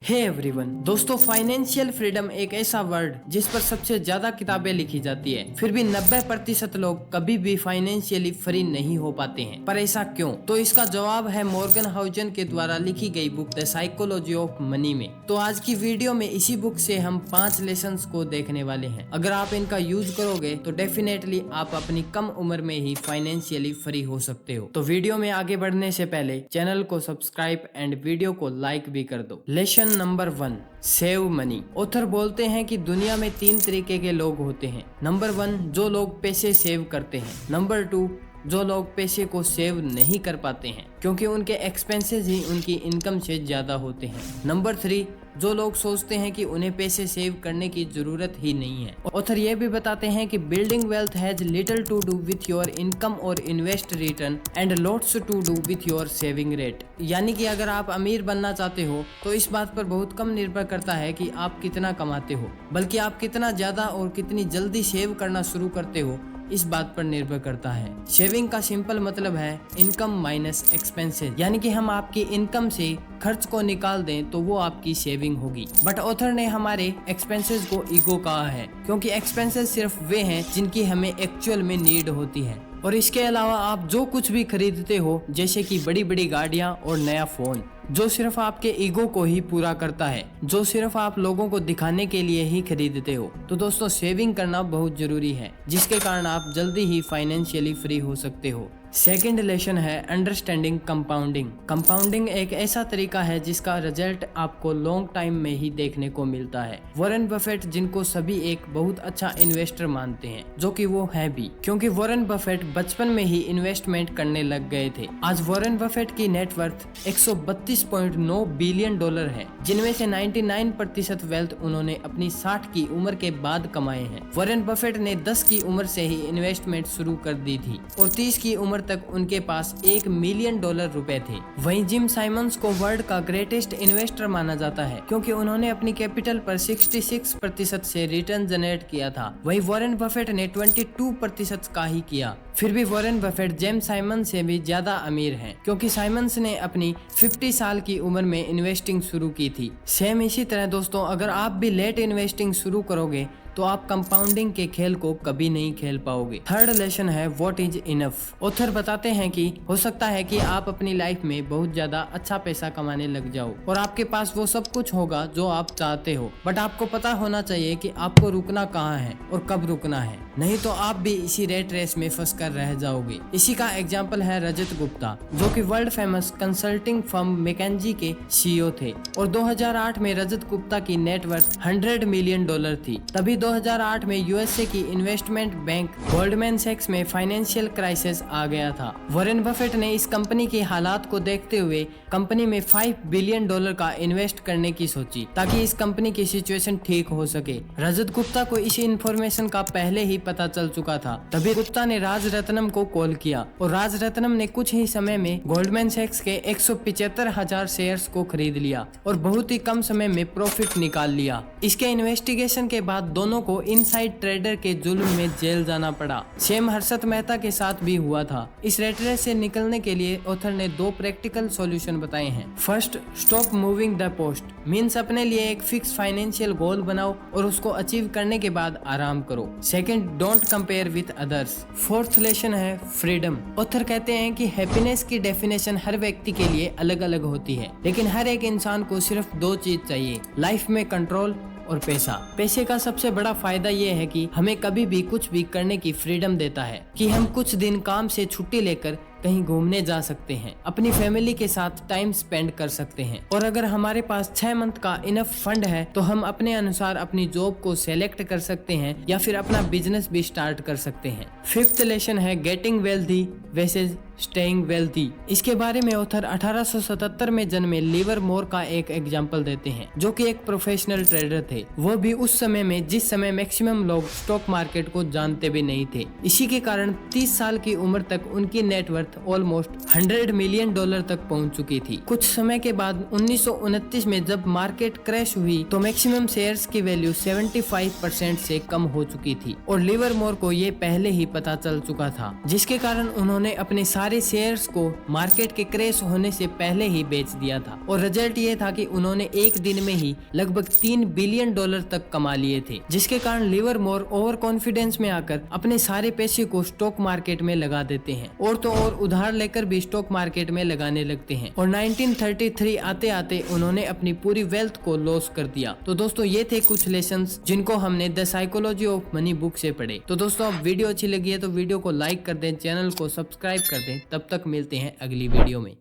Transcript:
Hey everyone, दोस्तों financial freedom एक ऐसा वर्ड जिस पर सबसे ज्यादा किताबें लिखी जाती है, फिर भी 90% लोग कभी भी फाइनेंशियली फ्री नहीं हो पाते हैं। पर ऐसा क्यों? तो इसका जवाब है मॉर्गन हाउजन के द्वारा लिखी गई book the psychology of money में। तो आज की वीडियो में इसी बुक से हम 5 लेसन्स को देखने वाले हैं। अगर आप इनका यूज करोगे तो डेफिनेटली आप अपनी कम उम्र में ही फाइनेंशियली फ्री हो सकते हो। तो वीडियो में आगे बढ़ने से पहले चैनल को सब्सक्राइब एंड वीडियो को लाइक भी कर दो। Lesson number 1, save money. Author बोलते हैं कि दुनिया में 3 तरीके के लोग होते हैं। नंबर 1, जो लोग पैसे सेव करते हैं। नंबर 2, जो लोग पैसे को सेव नहीं कर पाते हैं क्योंकि उनके एक्सपेंसेस ही उनकी इनकम से ज्यादा होते हैं। नंबर 3, जो लोग सोचते हैं कि उन्हें पैसे सेव करने की जरूरत ही नहीं है। ऑथर ये भी बताते हैं कि building wealth has little to do with your income और invest return and lots to do with your saving rate. यानी कि अगर आप अमीर बनना चाहते हो तो इस बात पर बहुत कम निर्भर करता है कि आप कितना कमाते हो, बल्कि आप कितना ज्यादा और कितनी जल्दी सेव करना शुरू करते हो इस बात पर निर्भर करता है। सेविंग का सिंपल मतलब है इनकम माइनस एक्सपेंसेस, यानी कि हम आपकी इनकम से खर्च को निकाल दें तो वो आपकी सेविंग होगी। बट ऑथर ने हमारे एक्सपेंसेस को ईगो कहा है, क्योंकि एक्सपेंसेस सिर्फ वे हैं जिनकी हमें एक्चुअल में नीड होती है। और इसके अलावा आप जो कुछ भी खरीदते हो, जैसे कि बड़ी बड़ी गाड़ियां और नया फोन, जो सिर्फ आपके ईगो को ही पूरा करता है, जो सिर्फ आप लोगों को दिखाने के लिए ही खरीदते हो। तो दोस्तों, सेविंग करना बहुत जरूरी है, जिसके कारण आप जल्दी ही फाइनेंशियली फ्री हो सकते हो। सेकेंड लेसन है अंडरस्टैंडिंग कंपाउंडिंग। कंपाउंडिंग एक ऐसा तरीका है जिसका रिजल्ट आपको लॉन्ग टाइम में ही देखने को मिलता है। वॉरेन बफेट, जिनको सभी एक बहुत अच्छा इन्वेस्टर मानते हैं, जो कि वो है भी, क्योंकि वॉरेन बफेट बचपन में ही इन्वेस्टमेंट करने लग गए थे। आज वॉरेन बफेट की नेटवर्थ 132.9 बिलियन डॉलर है, जिनमें से 99% वेल्थ उन्होंने अपनी 60 की उम्र के बाद कमाए हैं। वॉरेन बफेट ने 10 की उम्र से ही इन्वेस्टमेंट शुरू कर दी थी और 30 की उम्र तक उनके पास $1 मिलियन रुपए थे। वहीं जिम साइमंस को वर्ल्ड का ग्रेटेस्ट इन्वेस्टर माना जाता है, क्योंकि उन्होंने अपनी कैपिटल पर 66% से रिटर्न जनरेट किया था। वहीं वॉरेन बफेट ने 22% का ही किया। फिर भी वॉरेन बफेट जेम्स साइमंस से भी ज्यादा अमीर हैं, क्योंकि साइमंस ने अपनी 50 साल की उम्र में इन्वेस्टिंग शुरू की थी। सेम इसी तरह दोस्तों, अगर आप भी लेट इन्वेस्टिंग शुरू करोगे तो आप कंपाउंडिंग के खेल को कभी नहीं खेल पाओगे। थर्ड लेसन है व्हाट इज इनफ। ऑथर बताते हैं कि हो सकता है कि आप अपनी लाइफ में बहुत ज्यादा अच्छा पैसा कमाने लग जाओ और आपके पास वो सब कुछ होगा जो आप चाहते हो, बट आपको पता होना चाहिए कि आपको रुकना कहाँ है और कब रुकना है, नहीं तो आप भी इसी रेट रेस में फंस कर रह जाओगे। इसी का एग्जाम्पल है रजत गुप्ता, जो कि world famous consulting firm McKinsey के CEO थे और 2008 में रजत गुप्ता की नेटवर्थ $100 मिलियन थी। तभी 2008 में यूएसए की इन्वेस्टमेंट बैंक गोल्डमैन सैक्स में फाइनेंशियल क्राइसिस आ गया था। वॉरेन बफेट ने इस कंपनी के हालात को देखते हुए कंपनी में $5 बिलियन का इन्वेस्ट करने की सोची, ताकि इस कंपनी की सिचुएशन ठीक हो सके। रजत गुप्ता को इस इन्फॉर्मेशन का पहले ही पता चल चुका था। तभी गुप्ता ने राज रत्नम को कॉल किया और राज रत्नम ने कुछ ही समय में गोल्डमैन सैक्स के 175,000 शेयर्स को खरीद लिया और बहुत ही कम समय में प्रॉफिट निकाल लिया। इसके इन्वेस्टिगेशन के बाद दोनों को इनसाइड ट्रेडर के जुल्म में जेल जाना पड़ा। सेम हर्षद मेहता के साथ भी हुआ था। इस रेट रेस से निकलने के लिए ऑथर ने 2 प्रैक्टिकल सॉल्यूशन बताए हैं। First, stop moving the post, means अपने लिए एक फिक्स फाइनेंशियल गोल बनाओ और उसको अचीव करने के बाद आराम करो। Second, don't compare with others. Fourth lesson है फ्रीडम। ऑथर कहते हैं कि हैप्पीनेस की डेफिनेशन हर व्यक्ति के लिए अलग अलग होती है, लेकिन हर एक इंसान को सिर्फ 2 चीज चाहिए, लाइफ में कंट्रोल और पैसा। पैसे का सबसे बड़ा फायदा ये है कि हमें कभी भी कुछ भी करने की फ्रीडम देता है, कि हम कुछ दिन काम से छुट्टी लेकर कहीं घूमने जा सकते हैं, अपनी फैमिली के साथ टाइम स्पेंड कर सकते हैं, और अगर हमारे पास 6 मंथ का इनफ फंड है तो हम अपने अनुसार अपनी जॉब को सेलेक्ट कर सकते हैं या फिर अपना बिजनेस भी स्टार्ट कर सकते हैं। फिफ्थ लेसन है getting wealthy versus staying wealthy. इसके बारे में ऑथर 1877 में जन्मे लिवरमोर का एक एग्जाम्पल देते हैं, जो कि एक प्रोफेशनल ट्रेडर थे। वो भी उस समय में जिस समय मैक्सिमम लोग स्टॉक मार्केट को जानते भी नहीं थे। इसी के कारण 30 साल की उम्र तक उनकी नेटवर्थ ऑलमोस्ट $100 मिलियन तक पहुंच चुकी थी। कुछ समय के बाद 1929 में जब मार्केट क्रैश हुई तो मैक्सिमम शेयर्स की वैल्यू 75% से कम हो चुकी थी और लिवरमोर को ये पहले ही पता चल चुका था, जिसके कारण उन्होंने अपने सारे सारे शेयर्स को मार्केट के क्रैश होने से पहले ही बेच दिया था और रिजल्ट ये था कि उन्होंने एक दिन में ही लगभग $3 बिलियन तक कमा लिए थे, जिसके कारण लिवरमोर ओवर कॉन्फिडेंस में आकर अपने सारे पैसे को स्टॉक मार्केट में लगा देते हैं और तो और उधार लेकर भी स्टॉक मार्केट में लगाने लगते हैं और 1933 आते आते उन्होंने अपनी पूरी वेल्थ को लॉस कर दिया। तो दोस्तों ये थे कुछ लेसन्स जिनको हमने the psychology of money book से पढ़े। तो दोस्तों अब वीडियो अच्छी लगी है तो वीडियो को लाइक कर दें, चैनल को सब्सक्राइब कर दें। तब तक मिलते हैं अगली वीडियो में।